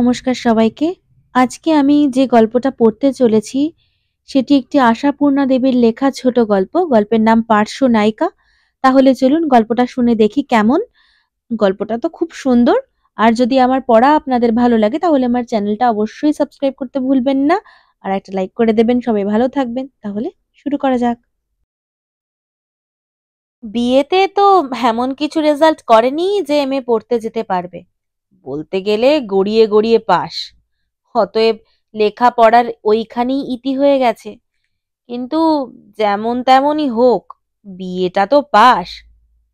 নমস্কার সবাইকে। আজকে আমি যে গল্পটা পড়তে চলেছি সেটি একটি আশাপূর্ণা দেবীর লেখা ছোট গল্প। গল্পের নাম পার্শ্বনায়িকা। তাহলে চলুন গল্পটা শুনে দেখি কেমন। গল্পটা তো খুব সুন্দর। আর যদি আমার পড়া আপনাদের ভালো লাগে তাহলে আমার চ্যানেলটা অবশ্যই সাবস্ক্রাইব করতে ভুলবেন না। আর একটা লাইক করে দেবেন। সবাই ভালো থাকবেন। তাহলে শুরু করা যাক। বিয়েতে তো এমন কিছু রেজাল্ট করেনি যে এমএ পড়তে যেতে পারবে। বলতে গেলে গড়িয়ে গড়িয়ে পাস। অতএব লেখাপড়ার ওইখানেই ইতি হয়ে গেছে। কিন্তু যেমন তেমনই হোক, বিয়েটা তো পাস।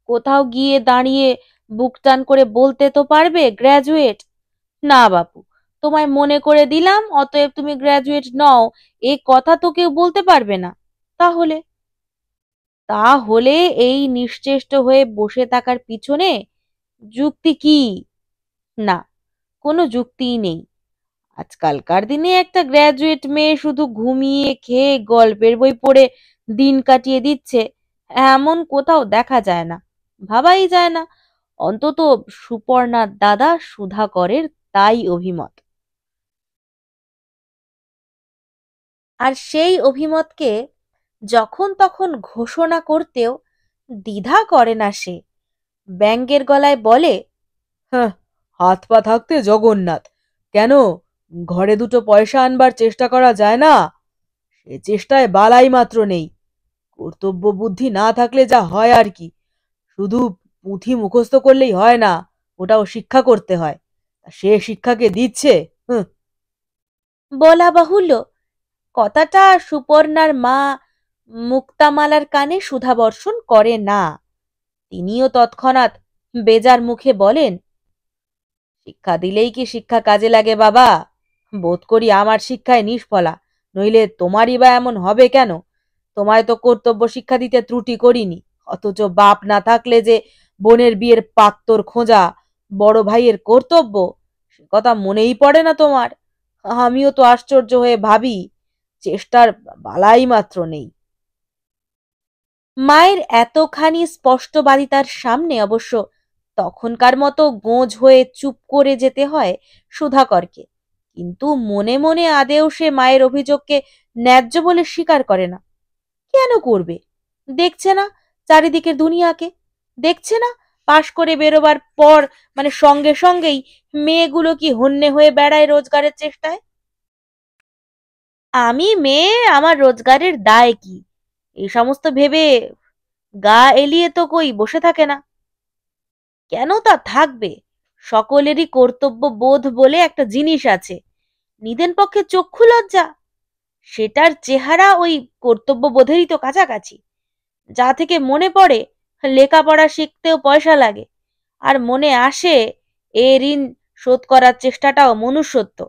কোথাও গিয়ে দাঁড়িয়ে বুক টান করে বলতে তো পারবে গ্র্যাজুয়েট। না বাপু, তোমায় মনে করে দিলাম অতএব তুমি গ্র্যাজুয়েট নও, এ কথা তো কেউ বলতে পারবে না। তাহলে তাহলে এই নিশ্চেষ্ট হয়ে বসে থাকার পিছনে যুক্তি কি? না, কোনো যুক্তিই নেই। আজকালকার দিনে একটা গ্র্যাজুয়েট মেয়ে শুধু ঘুমিয়ে খেয়ে গল্পের বই পড়ে দিন কাটিয়ে দিচ্ছে এমন কোথাও দেখা যায় না, ভাবাই যায় না। অন্তত সুপর্ণার দাদা সুধাকরের তাই অভিমত। আর সেই অভিমতকে যখন তখন ঘোষণা করতেও দ্বিধা করে না সে। ব্যঙ্গের গলায় বলে, হ্যাঁ, হাত পা থাকতে জগন্নাথ। কেন, ঘরে দুটো পয়সা আনবার চেষ্টা করা যায় না? সে চেষ্টায় বালাই মাত্র নেই। কর্তব্য বুদ্ধি না থাকলে যা হয় আর কি। শুধু পুঁথি মুখস্থ করলেই হয় না, ওটাও শিক্ষা করতে হয়। সে শিক্ষাকে দিচ্ছে। হুঁ। বলা বাহুল্য, কথাটা সুপর্ণার মা মুক্তামালার কানে সুধাবর্ষণ করে না। তিনিও তৎক্ষণাৎ বেজার মুখে বলেন, শিক্ষা দিলেই কি শিক্ষা কাজে লাগে বাবা? বোধ করি আমার শিক্ষায় নিষ্ফলা, নইলে তোমারই বা এমন হবে কেন? তোমায় তো কর্তব্য শিক্ষা দিতে ত্রুটি করিনি, অথচ বাপ না থাকলে যে বোনের বিয়ের পাত্তর খোঁজা বড় ভাইয়ের কর্তব্য, সে কথা মনেই পড়ে না তোমার। আমিও তো আশ্চর্য হয়ে ভাবি, চেষ্টার বালাই মাত্র নেই। মায়ের এতখানি স্পষ্টবাদিতার সামনে অবশ্য তখনকার মতো গোঁজ হয়ে চুপ করে যেতে হয় সুধাকরকে। কিন্তু মনে মনে আদেও সে মায়ের অভিযোগকে ন্যায্য বলে স্বীকার করে না। কেন করবে? দেখছে না চারিদিকের দুনিয়াকে? দেখছে না পাশ করে বেরোবার পর সঙ্গে সঙ্গেই মেয়েগুলো কি হন্যে হয়ে বেড়ায় রোজগারের চেষ্টায়? আমি মেয়ে, আমার রোজগারের দায় কি, এই সমস্ত ভেবে গা এলিয়ে তো কই বসে থাকে না। কেন তা থাকবে? সকলেরই কর্তব্য বোধ বলে একটা জিনিস আছে, নিদেন পক্ষে চক্ষু লজ্জা। সেটার চেহারা ওই কর্তব্য বোধেরই তো কাছাকাছি। যা থেকে মনে পড়ে লেখাপড়া শিখতেও পয়সা লাগে, আর মনে আসে এ ঋণ শোধ করার চেষ্টাটাও মনুষ্যত্ব।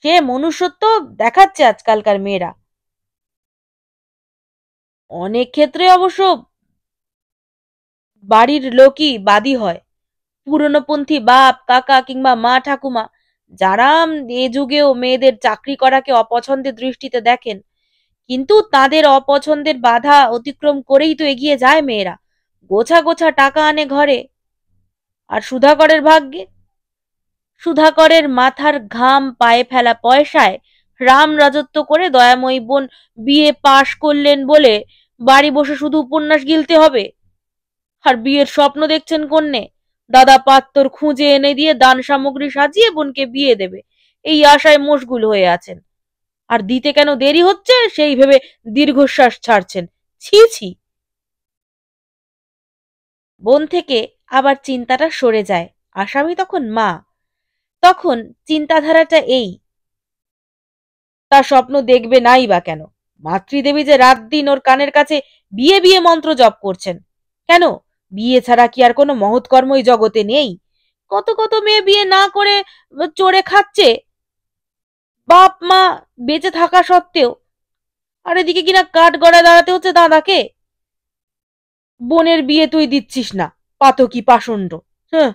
সে মনুষ্যত্ব দেখাচ্ছে আজকালকার মেয়েরা। অনেক ক্ষেত্রে অবশ্য বাড়ির লোকই বাদী হয়, পুরনোপন্থী বাপ কাকা কিংবা মা ঠাকুমা, যারা এ যুগেও মেয়েদের চাকরি করাকে অপছন্দের দৃষ্টিতে দেখেন। কিন্তু তাদের অপছন্দের বাধা অতিক্রম করেই তো এগিয়ে যায় মেয়েরা, গোছা গোছা টাকা আনে ঘরে। আর সুধাকরের ভাগ্যে, সুধাকরের মাথার ঘাম পায়ে ফেলা পয়সায় রাম রাজত্ব করে দয়াময়ী বোন বিয়ে পাশ করলেন বলে বাড়ি বসে শুধু উপন্যাস গিলতে হবে। আর বিয়ের স্বপ্ন দেখছেন কন্যে, দাদা পাত্তর খুঁজে এনে দিয়ে দান সামগ্রী সাজিয়ে বোনকে বিয়ে দেবে, এই আশায় মশগুল হয়ে আছেন। আর দিতে কেন দেরি হচ্ছে সেই ভেবে দীর্ঘশ্বাস ছাড়ছেন। ছি ছি। বোন থেকে আবার চিন্তাটা সরে যায়। আসামি তখন মা। তখন চিন্তাধারাটা এই, তার স্বপ্ন দেখবে নাই বা কেন? মাতৃদেবী যে রাত দিন ওর কানের কাছে বিয়ে বিয়ে মন্ত্র জপ করছেন। কেন, বিয়ে ছাড়া কি আর কোনো মহৎ কর্মই জগতে নেই? কত কত মেয়ে বিয়ে না করে চড়ে খাচ্ছে, বাপ মা বেঁচে থাকা সত্ত্বেও। আর এদিকে কিনা কাঠ গড়ায় দাঁড়াতে হচ্ছে দাদাকে। বোনের বিয়ে তুই দিচ্ছিস না, পাতকি পাষণ্ড। হ্যাঁ।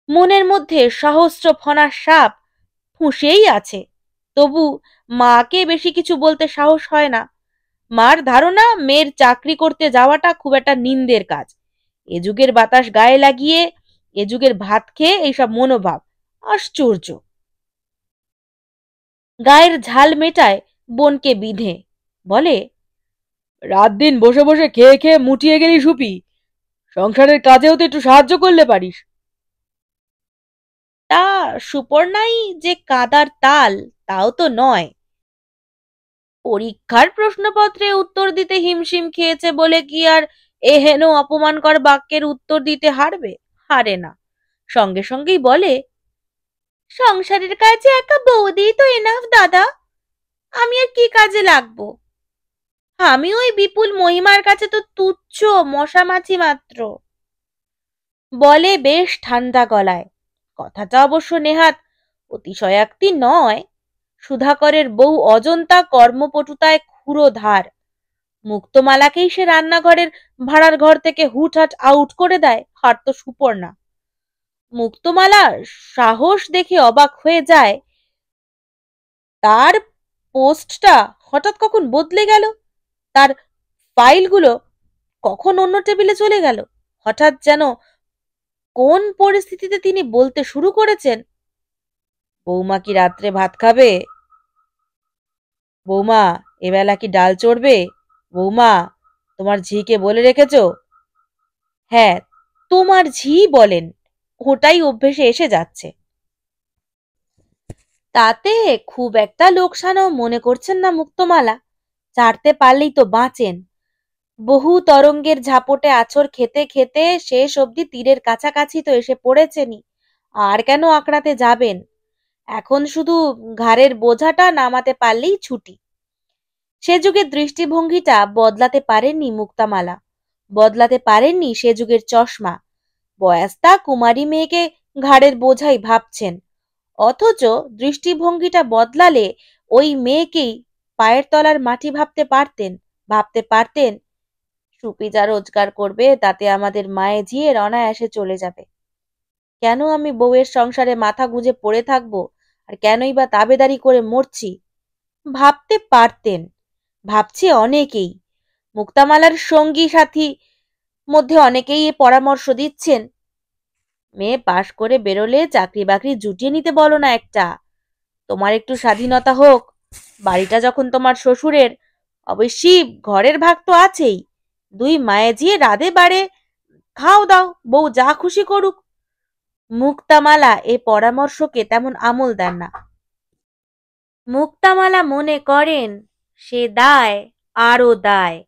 মনের মধ্যে সহস্র ফণা সাপ ফুঁসেই আছে, তবু মাকে বেশি কিছু বলতে সাহস হয় না। মার ধারণা মেয়ের চাকরি করতে যাওয়াটা খুব একটা নিন্দের কাজ। এ যুগের বাতাস গায়ে লাগিয়ে, এ যুগের ভাত খেয়ে এইসব মনোভাব আশ্চর্য! গায়ের ঝাল মেটায় বোনকে বিধে, বলে, রাত দিন বসে বসে খেয়ে খেয়ে মুটিয়ে গেলি সুপি, সংসারের কাজেও তো একটু সাহায্য করলে পারিস। তা সুপর্ণাই যে কাদার তাল তাও তো নয়। পরীক্ষার প্রশ্নপত্রে উত্তর দিতে হিমশিম খেয়েছে বলে কি আর এহেন অপমানকর বাক্যের উত্তর দিতে হারবে? হারে না। সঙ্গে সঙ্গেই বলে, সংসারের কাজে একা বৌদিই তো এনাফ দাদা, আমি আর কি কাজে লাগবো? আমি ওই বিপুল মহিমার কাছে তো তুচ্ছ মশা মাছি মাত্র। বলে বেশ ঠান্ডা গলায়। কথাটা অবশ্য নেহাত অতিশয়োক্তি নয়। সুধাকরের বউ অজন্তা কর্মপটুতায় ক্ষুরোধার। মুক্তমালাকেই সে রান্নাঘরের ভাড়ার ঘর থেকে হুটহাট আউট করে দেয়, আর তো সুপর্ণা। মুক্তমালা সাহস দেখে অবাক হয়ে যায়। তার পোস্টটা হঠাৎ কখন বদলে গেল, তার ফাইলগুলো কখন অন্য টেবিলে চলে গেল, হঠাৎ যেন কোন পরিস্থিতিতে তিনি বলতে শুরু করেছেন, বৌমা কি রাত্রে ভাত খাবে? বৌমা এবেলা কি ডাল চড়বে? বৌমা তোমার ঝিকে বলে রেখেছো? হ্যাঁ, তোমার ঝি বলেন, ওটাই অভ্যেসে এসে যাচ্ছে। তাতে খুব একটা লোকসানও মনে করছেন না মুক্তমালা। ছাড়তে পারলেই তো বাঁচেন। বহু তরঙ্গের ঝাপটে আছর খেতে খেতে শেষ অবধি তীরের কাছাকাছি তো এসে পড়েছেনই। আর কেন আঁকড়াতে যাবেন? এখন শুধু ঘাড়ের বোঝাটা নামাতে পারলেই ছুটি। সে যুগের দৃষ্টিভঙ্গিটা বদলাতে পারেননি মুক্তামালা, বদলাতে পারেননি সে যুগের চশমা। বয়াস্তা কুমারী মেয়েকে ঘাড়ের বোঝাই ভাবছেন, অথচ দৃষ্টিভঙ্গিটা বদলালে ওই মেয়েকেই পায়ের তলার মাটি ভাবতে পারতেন। ভাবতে পারতেন, সুপি যা রোজগার করবে তাতে আমাদের মায়ে ঝিয়ের অনায়াসে চলে যাবে। কেন আমি বউয়ের সংসারে মাথা গুঁজে পড়ে থাকবো, আর কেনই বা তাবেদারি করে মরছি? ভাবতে পারতেন। ভাবছে অনেকেই। মুক্তামালার সঙ্গী সাথী মধ্যে অনেকেই এ পরামর্শ দিচ্ছেন, মেয়ে পাশ করে বেরোলে চাকরি বাকরি জুটিয়ে নিতে বলো না একটা, তোমার একটু স্বাধীনতা হোক। বাড়িটা যখন তোমার শ্বশুরের, অবশ্যই ঘরের ভাগ তো আছেই। দুই মায়ে জিয়ে রাধে বাড়ে খাও দাও, বউ যা খুশি করুক। মুক্তামালা এ পরামর্শকে তেমন আমল দেন না। মুক্তামালা মনে করেন সে দায় আরো দায়।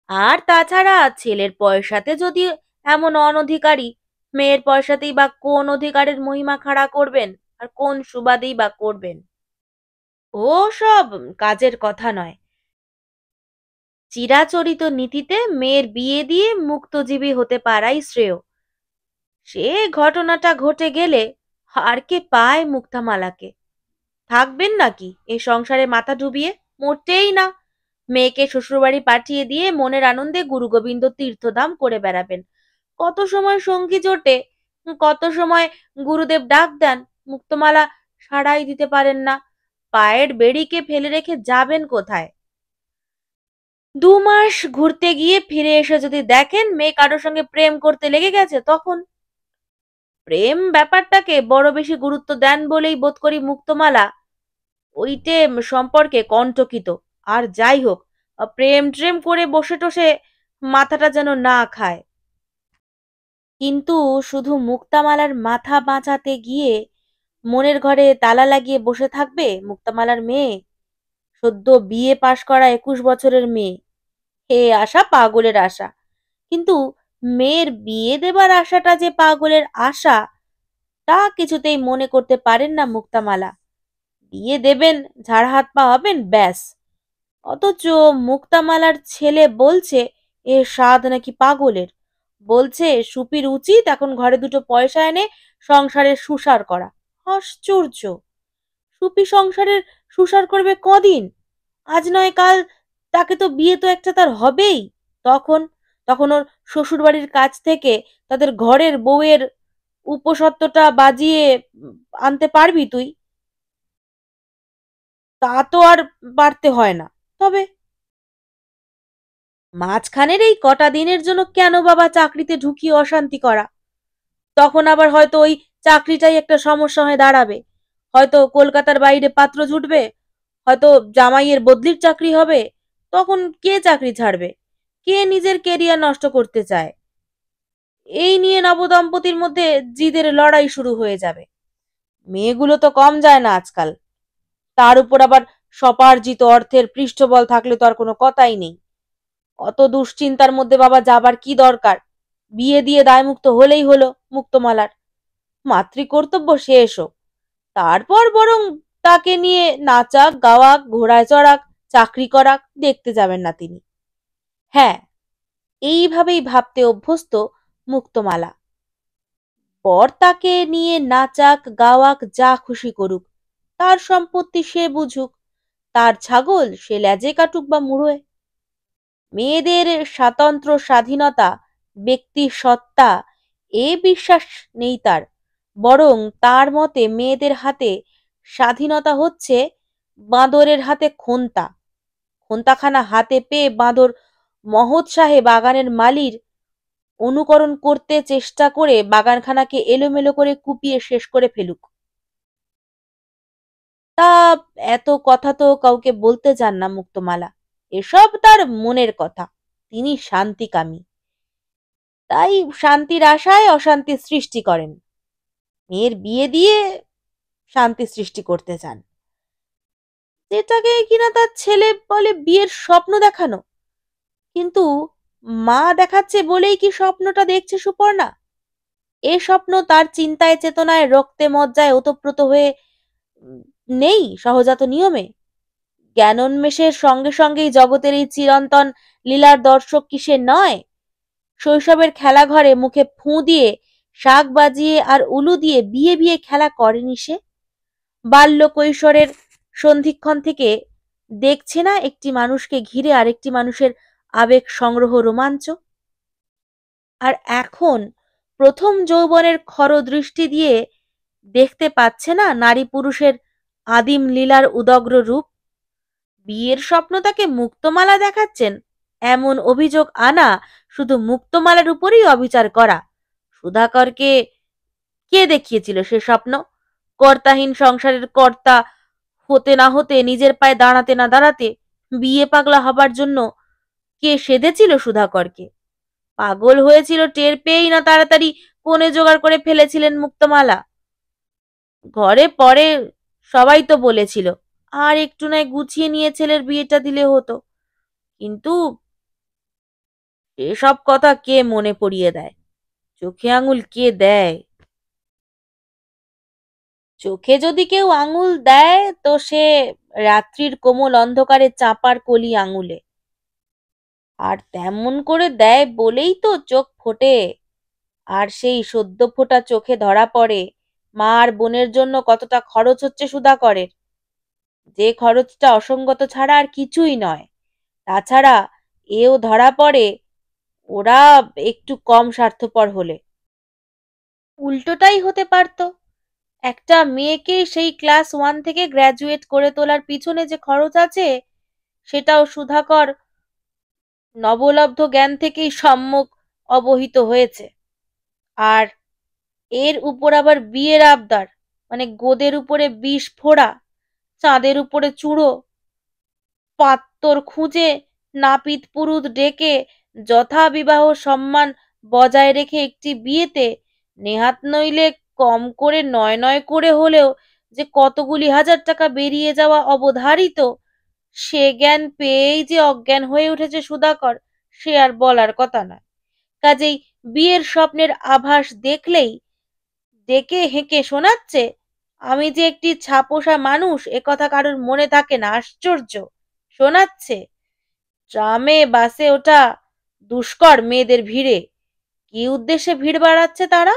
আর তাছাড়া ছেলের পয়সাতে যদি এমন অনধিকারী, মেয়ের পয়সাতেই বা কোন অধিকারের মহিমা খাড়া করবেন, আর কোন সুবাদেই বা করবেন? ও সব কাজের কথা নয়। চিরাচরিত নীতিতে মেয়ের বিয়ে দিয়ে মুক্তজীবী হতে পারাই শ্রেয়। সে ঘটনাটা ঘটে গেলে আর কে পায় মুক্তামালাকে? থাকবেন নাকি এ সংসারে মাথা ডুবিয়ে? মোটেই না। মেয়েকে শ্বশুরবাড়ি পাঠিয়ে দিয়ে মনের আনন্দে গুরু গোবিন্দ তীর্থধাম করে বেড়াবেন। কত সময় সঙ্গী জোটে, কত সময় গুরুদেব ডাক দেন, মুক্তমালা সাড়াই দিতে পারেন না। পায়ের বেড়িকে ফেলে রেখে যাবেন কোথায়? 2 মাস ঘুরতে গিয়ে ফিরে এসে যদি দেখেন মেয়ে কারোর সঙ্গে প্রেম করতে লেগে গেছে, তখন? প্রেম ব্যাপারটাকে বড় বেশি গুরুত্ব দেন বলেই বোধ করি মুক্তমালা ওইটে সম্পর্কে কণ্টকিত। আর যাই হোক, প্রেম ট্রেম করে বসে টসে মাথাটা যেন না খায়। কিন্তু শুধু মুক্তামালার মাথা বাঁচাতে গিয়ে মনের ঘরে তালা লাগিয়ে বসে থাকবে মুক্তামালার মেয়ে? সদ্য বিয়ে পাশ করা 21 বছরের মেয়ে। হে আশা পাগলের আশা। কিন্তু মেয়ের বিয়ে দেবার আশাটা যে পাগলের আশা, তা কিছুতেই মনে করতে পারেন না মুক্তামালা। বিয়ে দেবেন, ঝাড় হাত পা হবেন, ব্যাস। অথচ মুক্তামালার ছেলে বলছে এ স্বাদ নাকি পাগলের। বলছে সুপির উচিত এখন ঘরে দুটো পয়সা এনে সংসারের সুসার করা। আশ্চর্য! সুপি সংসারের সুসার করবে কদিন? আজ নয় কাল তাকে তো বিয়ে তো একটা তার হবেই। তখন তখন ওর শ্বশুর বাড়ির কাছ থেকে তাদের ঘরের বউয়ের উপসত্বটা বাজিয়ে আনতে পারবি তুই? তা তো আর পারতে হয় না। তবে মাঝখানের এই কটা দিনের জন্য কেন বাবা চাকরিতে ঢুকিয়ে অশান্তি করা? তখন আবার হয়তো ওই চাকরিটাই একটা সমস্যা হয়ে দাঁড়াবে। হয়তো কলকাতার বাইরে পাত্র জুটবে, হয়তো জামাইয়ের বদলির চাকরি হবে। তখন কে চাকরি ছাড়বে? কে নিজের কেরিয়ার নষ্ট করতে চায়? এই নিয়ে নবদম্পতির মধ্যে জিদের লড়াই শুরু হয়ে যাবে। মেয়েগুলো তো কম যায় না আজকাল। তার উপর আবার স্বপার্জিত অর্থের পৃষ্ঠবল থাকলে তো আর কোনো কথাই নেই। অত দুশ্চিন্তার মধ্যে বাবা যাবার কি দরকার? বিয়ে দিয়ে দায়মুক্ত হলেই হলো মুক্তমালার। মাতৃকর্তব্য শেষ হোক, তারপর বরং তাকে নিয়ে নাচাক গাওয়াক ঘোড়ায় চড়াক চাকরি করাক দেখতে যাবেন না তিনি। হ্যাঁ, এইভাবেই ভাবতে অভ্যস্ত মুক্তমালা। পর তাকে নিয়ে নাচাক গাওয়াক যা খুশি করুক, তার সম্পত্তি সে বুঝুক, তার ছাগল সে লেজে কাটুক বা মুড়োয়। মেয়েদের স্বাতন্ত্র স্বাধীনতা, ব্যক্তি সত্তা, এ বিশ্বাস নেই তার। বরং তার মতে মেয়েদের হাতে স্বাধীনতা হচ্ছে বাঁদরের হাতে খোন্তা। খোন্তাখানা হাতে পেয়ে বাঁদর মহোৎসাহে বাগানের মালির অনুকরণ করতে চেষ্টা করে বাগানখানাকে এলোমেলো করে কুপিয়ে শেষ করে ফেলুক। তা এত কথা তো কাউকে বলতে চান না মুক্তমালা। এসব তার মনের কথা। তিনি শান্তিকামী, তাই শান্তির আশায় অশান্তি সৃষ্টি করেন। মেয়ের বিয়ে দিয়ে শান্তি সৃষ্টি করতে চান, যেটাকে কিনা তার ছেলে বলে বিয়ের স্বপ্ন দেখানো। কিন্তু মা দেখাচ্ছে বলেই কি স্বপ্নটা দেখছে সুপর্ণা? এ স্বপ্ন তার চিন্তায় চেতনায় রক্তে মজ্জায় ওতপ্রোত হয়ে নেই সহজাত নিয়মে। জ্ঞানোন্মেষের সঙ্গে সঙ্গেই জগতের এই চিরন্তন লীলার দর্শক কি সে নয়? শৈশবের খেলাঘরে মুখে ফুঁ দিয়ে শাঁখ বাজিয়ে আর উলু দিয়ে বিয়ে বিয়ে খেলা করেনি সে? বাল্য কৈশোরের সন্ধিক্ষণ থেকে দেখছে না একটি মানুষকে ঘিরে আরেকটি মানুষের আবেগ সংগ্রহ রোমাঞ্চ? আর এখন প্রথম যৌবনের খর দৃষ্টি দিয়ে দেখতে পাচ্ছে না নারী পুরুষের আদিম লীলার উদগ্র রূপ? বিয়ের স্বপ্ন তাকে মুক্তমালা দেখাচ্ছেন, এমন অভিযোগ আনা শুধু মুক্তমালার উপরই অবিচার করা। সুধাকরকে কে দেখিয়েছিল সে স্বপ্ন? কর্তাহীন সংসারের কর্তা হতে না হতে, নিজের পায়ে দাঁড়াতে না দাঁড়াতে বিয়ে পাগলা হবার জন্য কে সেধেছিল সুধাকরকে? পাগল হয়েছিল টের পেয়েই না তাড়াতাড়ি কোণে জোগাড় করে ফেলেছিলেন মুক্তমালা। ঘরে পরে সবাই তো বলেছিল আর একটু নয় গুছিয়ে নিয়ে ছেলের বিয়েটা দিলে হতো। কিন্তু এসব কথা কে মনে পড়িয়ে দেয়? চোখে আঙুল কে দেয়? চোখে যদি কেউ আঙুল দেয় তো সে রাত্রির কোমল অন্ধকারে চাঁপার কলি আঙুলে। আর তেমন করে দেয় বলেই তো চোখ ফোটে। আর সেই সদ্য ফোটা চোখে ধরা পড়ে মা আর বোনের জন্য কতটা খরচ হচ্ছে সুধাকরের, যে খরচটা অসঙ্গত ছাড়া আর কিছুই নয়। তাছাড়া এও ধরা পড়ে ওরা একটু কম স্বার্থপর হলে। উল্টোটাই হতে পারত। একটা মেয়েকে সেই ক্লাস 1 থেকে গ্র্যাজুয়েট করে তোলার পিছনে যে খরচ আছে, সেটাও সুধাকর নবলব্ধ জ্ঞান থেকেই সম্যক অবহিত হয়েছে। আর এর উপর আবার বিয়ের আবদার, মানে গোদের উপরে বিষ ফোড়া, চাঁদের উপরে চূড়ো, পাত্তর খুঁজে নাপিত পুরুত ডেকে যথা বিবাহ সম্মান বজায় রেখে একটি বিয়েতে নেহাত নইলে কম করে নয় নয় করে হলেও যে কতগুলি হাজার টাকা বেরিয়ে যাওয়া অবধারিত, সে জ্ঞান পেয়েই যে অজ্ঞান হয়ে উঠেছে সুধাকর, সে আর বলার কথা নয়। কাজেই বিয়ের স্বপ্নের আভাস দেখলেই ডেকে হেঁকে শোনাচ্ছে, আমি যে একটি ছাপোষা মানুষ একথা কারোর মনে থাকে না, আশ্চর্য। শোনাচ্ছে ট্রামে বাসে ওঠা দুষ্কর মেয়েদের ভিড়ে। কি উদ্দেশ্যে ভিড় বাড়াচ্ছে তারা?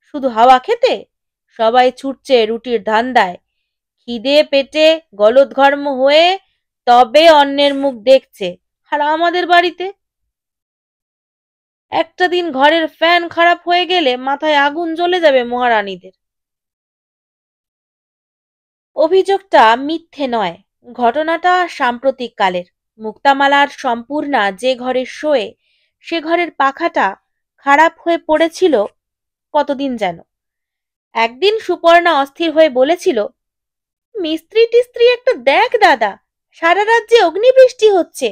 শুধু হাওয়া খেতে? সবাই ছুটছে রুটির ধান্দায়, খিদে পেটে গলদঘর্ম হয়ে তবে অন্যের মুখ দেখছে। আর আমাদের বাড়িতে একটা দিন ঘরের ফ্যান খারাপ হয়ে গেলে মাথায় আগুন জ্বলে যাবে মহারানীদের। অভিযোগটা মিথ্যে নয়, ঘটনাটা সাম্প্রতিক কালের। মুক্তামালার সম্পূর্ণা যে ঘরে শোয়ে, সে ঘরের পাখাটা খারাপ হয়ে পড়েছিল কতদিন যেন। একদিন সুপর্ণা অস্থির হয়ে বলেছিল, মিস্ত্রি টিস্ত্রি একটা দেখ দাদা, সারা রাজ্যে অগ্নিবৃষ্টি হচ্ছে,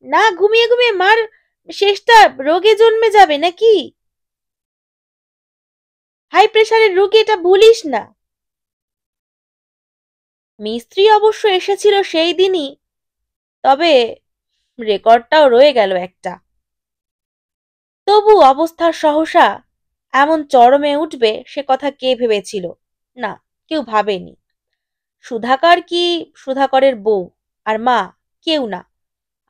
না ঘুমিয়ে ঘুমিয়ে মার শেষটা রোগে জন্মে যাবে নাকি? হাই প্রেসারের রোগী, এটা ভুলিস না। মিস্ত্রি অবশ্য এসেছিল সেই দিনই, তবে রেকর্ডটাও রয়ে গেল একটা। তবু অবস্থার সহসা এমন চরমে উঠবে সে কথা কে ভেবেছিল? না, কেউ ভাবেনি। সুধাকর কি সুধাকরের বউ আর মা, কেউ না।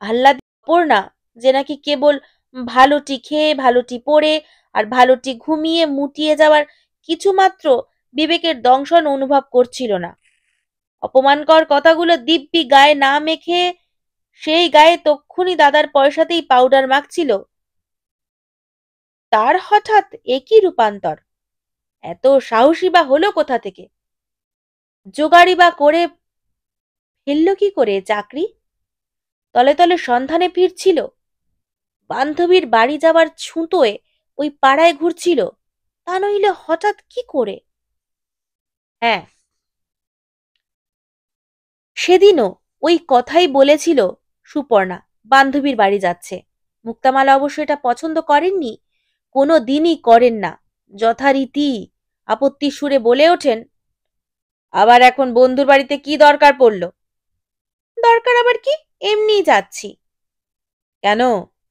আহ্লাদি অপর্ণা, যে নাকি কেবল ভালোটি খেয়ে ভালোটি পড়ে আর ভালোটি ঘুমিয়ে মুটিয়ে যাওয়ার কিছুমাত্র বিবেকের দংশন অনুভব করছিল না। অপমানকর কথাগুলো দিব্যি গায়ে না মেখে সেই গায়ে তক্ষুনি দাদার পয়সাতেই পাউডার মাখছিল, তার হঠাৎ একই রূপান্তর। এত সাহসী বা হলো কোথা থেকে? জোগাড়ি বা করে ফেলল কি করে চাকরি? তলে তলে সন্ধানে ফিরছিল, বান্ধবীর বাড়ি যাবার ছুতোয় ওই পাড়ায় ঘুরছিল, তা নইলে হঠাৎ কি করে? হ্যাঁ, সেদিনও ওই কথাই বলেছিল সুপর্ণা, বান্ধবীর বাড়ি যাচ্ছে। মুক্তামালা অবশ্য এটা পছন্দ করেননি, কোনো দিনই করেন না। যথারীতি আপত্তির সুরে বলে ওঠেন, আবার এখন বন্ধুর বাড়িতে কি দরকার পড়ল? দরকার আবার কি, এমনিই যাচ্ছি। কেন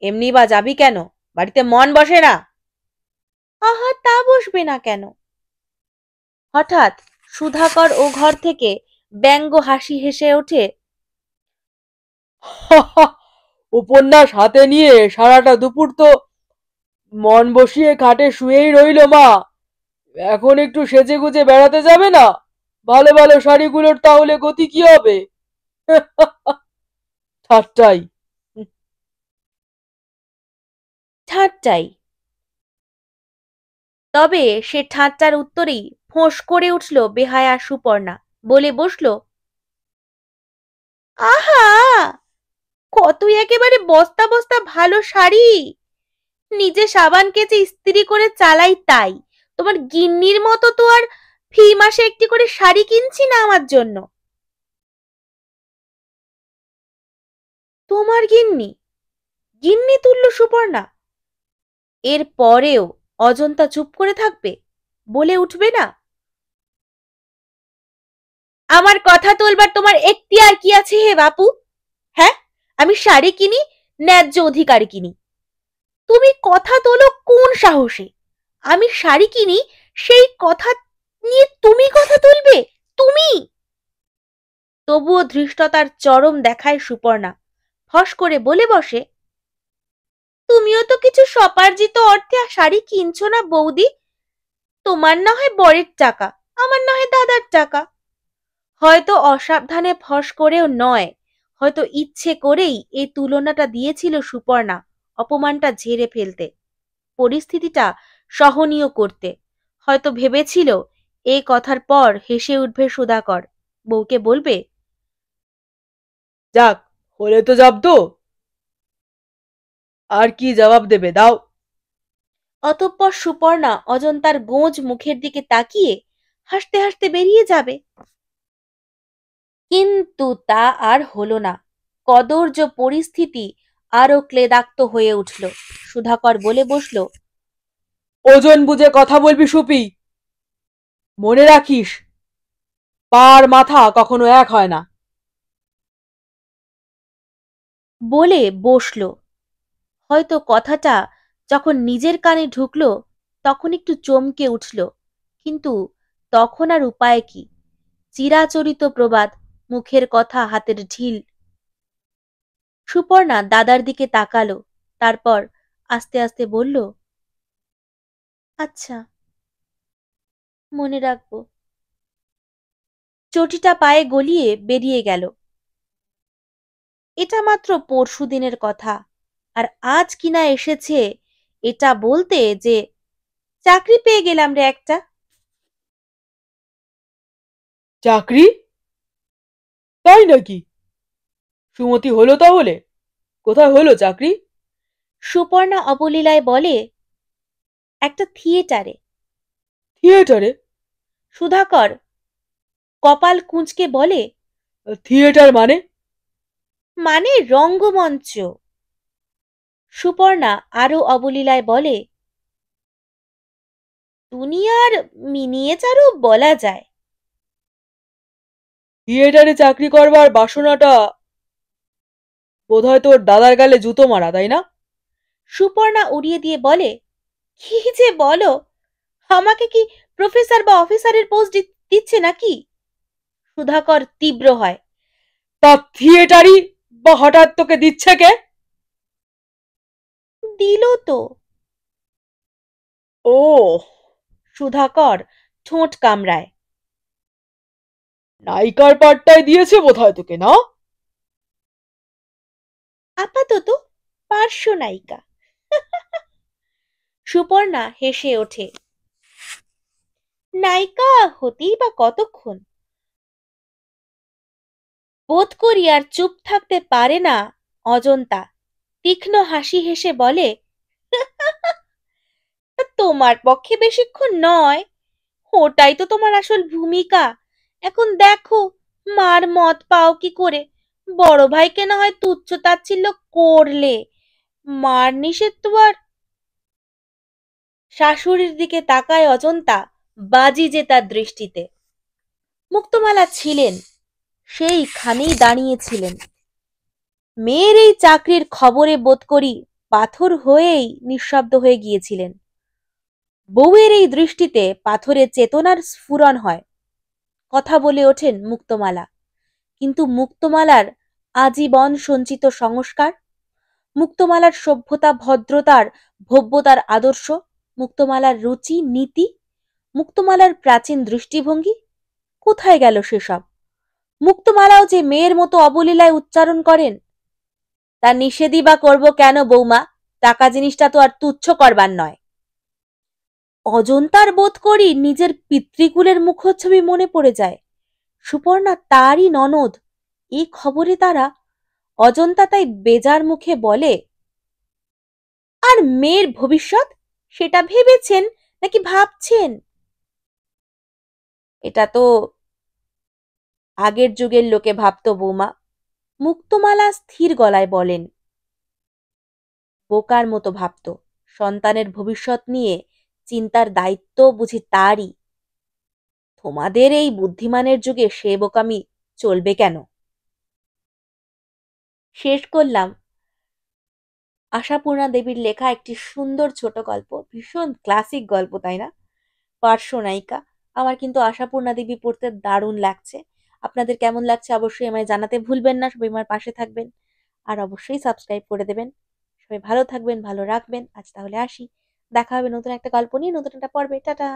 এমনি বা যাবি কেন? বাড়িতে মন বসে না? আহা, তা বসবে না কেন? হঠাৎ সুধাকর ও ঘর থেকে ব্যঙ্গ হাসি হেসে ওঠে, উপন্যাস হাতে নিয়ে সারাটা দুপুর তো মন বসিয়ে খাটে শুয়েই রইল মা। এখন একটু সেজে গুজে বেড়াতে যাবে না? ভালো ভালো শাড়িগুলোর তাহলে গতি কি হবে? ঠাট্টাই। ঠাট্টাই। তবে সে ঠাট্টার উত্তরেই ফোঁস করে উঠল বেহায়া সুপর্ণা, বলে বসল, আহা, কতই একেবারে বস্তা বস্তা ভালো শাড়ি, নিজে সাবান কেচে ইস্ত্রি করে চালাই তাই। তোমার গিন্নির মতো তো আর ফি মাসে একটি করে শাড়ি কিনছি না আমার জন্য। তোমার গিন্নি? গিন্নি তুলল সুপর্ণা। এর পরেও অজন্তা চুপ করে থাকবে? বলে উঠবে না, আমার কথা তোলবার তোমার এখতিয়ার কি আছে হে বাপু? হ্যাঁ, আমি শাড়ি কিনি, ন্যায্য অধিকারে কিনি। তুমি কথা তোলো কোন সাহসে? আমি শাড়ি কিনি, সেই কথা নিয়ে তুমি কথা তুলবে? তুমি? তবুও ধৃষ্টতার চরম দেখায় সুপর্ণা, ফস করে বলে বসে, তুমিও তো কিছু স্বপার্জিত অর্থে শাড়ি কিনছো না বৌদি? তোমার না হয় বরের টাকা, আমার না হয় দাদার টাকা। হয়তো অসাবধানে ফস করেও নয়, হয়তো ইচ্ছে করেই এই তুলনাটা দিয়েছিল সুপর্ণা, অপমানটা ঝেড়ে ফেলতে, পরিস্থিতিটা সহনীয় করতে। হয়তো ভেবেছিল এই কথার পর হেসে উঠবে সুধাকর, বউকে বলবে, যাক, হলে তো জব্দ। আর কি জবাব দেবে দাও। অতঃপর সুপর্ণা অজন্তার গোঁজ মুখের দিকে তাকিয়ে হাসতে হাসতে বেরিয়ে যাবে। কিন্তু তা আর হলো না। কদর্য পরিস্থিতি আরো ক্লেদাক্ত হয়ে উঠল। সুধাকর বলে বসল, ওজন বুঝে কথা বলবি সুপি। মনে রাখিস, পা আর মাথা কখনো এক হয় না। বলে বসল। হয়তো কথাটা যখন নিজের কানে ঢুকল তখন একটু চমকে উঠল, কিন্তু তখন আর উপায় কি? চিরাচরিত প্রবাদ, মুখের কথা হাতের ঢিল। সুপর্ণা দাদার দিকে তাকালো, তারপর আস্তে আস্তে বলল, আচ্ছা, মনে রাখবো। চটিটা পায়ে গলিয়ে বেরিয়ে গেল। এটা মাত্র পরশু দিনের কথা, আর আজ কিনা এসেছে এটা বলতে যে চাকরি পেয়ে গেলাম রে একটা। চাকরি? তাই নাকি? সুমতি হলো তাহলে? কোথায় হলো চাকরি? সুপর্ণা অবলীলায় বলে, একটা থিয়েটারে। থিয়েটারে? সুধাকর কপাল কুঁচকে বলে, থিয়েটার মানে? মানে রঙ্গমঞ্চ। সুপর্ণা আরো অবলীলায় বলে, দুনিয়ার মিনিয়েচারও বলা যায়। থিয়েটারে চাকরি করবার বাসনাটা বোধহয় তোর দাদার গালে জুতো মারা, তাই না? সুপর্ণা উড়িয়ে দিয়ে বলে, কি যে বলো, আমাকে কি প্রফেসর বা অফিসারের পোস্ট দিচ্ছে নাকি? সুধাকর তীব্র হয়, তা থিয়েটারই বা হঠাৎ তোকে দিচ্ছে কে? দিল তো। ও, সুধাকর ঠোঁট কামড়ায়। নায়িকার পার্টটাই দিয়েছে বোধহয় তোকে, না? আপাতত পার্শ্ব নায়িকা। সুপর্ণা হেসে ওঠে, নায়িকা হতেই বা কতক্ষণ? বোধ করি আর চুপ থাকতে পারে না অজন্তা। তীক্ষ্ণ হাসি হেসে বলে, তোমার পক্ষে বেশিক্ষণ নয়, ওটাই তো তোমার আসল ভূমিকা। এখন দেখো মার মত পাও কি করে। বড় ভাইকে না হয় তুচ্ছ তাচ্ছিল্য করলে, মার নিষেধ তো আর। শাশুড়ির দিকে তাকায় অজন্তা, বাজি যে তার দৃষ্টিতে। মুক্তমালা ছিলেন, সেইখানেই দাঁড়িয়েছিলেন। মেয়ের এই চাকরির খবরে বোধ করি পাথর হয়েই নিঃশব্দ হয়ে গিয়েছিলেন। বউয়ের এই দৃষ্টিতে পাথরের চেতনার স্ফুরণ হয়। কথা বলে ওঠেন মুক্তমালা, কিন্তু মুক্তমালার আজীবন সঞ্চিত সংস্কার, মুক্তমালার সভ্যতা, ভদ্রতার, ভব্যতার আদর্শ, মুক্তমালার রুচি, নীতি, মুক্তমালার প্রাচীন দৃষ্টিভঙ্গি, কোথায় গেল সেসব? মুক্তমালাও যে মেয়ের মতো অবলীলায় উচ্চারণ করেন, তা নিষেধই বা করব কেন বৌমা? টাকা জিনিসটা তো আর তুচ্ছ করবার নয়। অজন্তার বোধ করি নিজের পিতৃকুলের মুখচ্ছবি মনে পড়ে যায়। সুপর্ণা তারই ননদ, এই খবরে তারা। অজন্তা তাই বেজার মুখে বলে, আর মেয়ের ভবিষ্যৎ, সেটা ভেবেছেন নাকি ভাবছেন? এটা তো আগের যুগের লোকে ভাবতো বৌমা। মুক্তমালা স্থির গলায় বলেন, বোকার মতো ভাবত। সন্তানের ভবিষ্যৎ নিয়ে চিন্তার দায়িত্ব বুঝি তারই। তোমাদের এই বুদ্ধিমানের যুগে সে বোকামি চলবে কেন? শেষ করলাম আশাপূর্ণা দেবীর লেখা একটি সুন্দর ছোট গল্প। ভীষণ ক্লাসিক গল্প, তাই না? পার্শ্ব নায়িকা। আমার কিন্তু আশাপূর্ণা দেবী পড়তে দারুণ লাগছে। আপনাদের কেমন লাগছে অবশ্যই আমায় জানাতে ভুলবেন না। সবাই আমার পাশে থাকবেন আর অবশ্যই সাবস্ক্রাইব করে দেবেন। সবাই ভালো থাকবেন, ভালো রাখবেন। আজ তাহলে আসি, দেখা হবে নতুন একটা গল্প নিয়ে, নতুন একটা পর্বে। টাটা।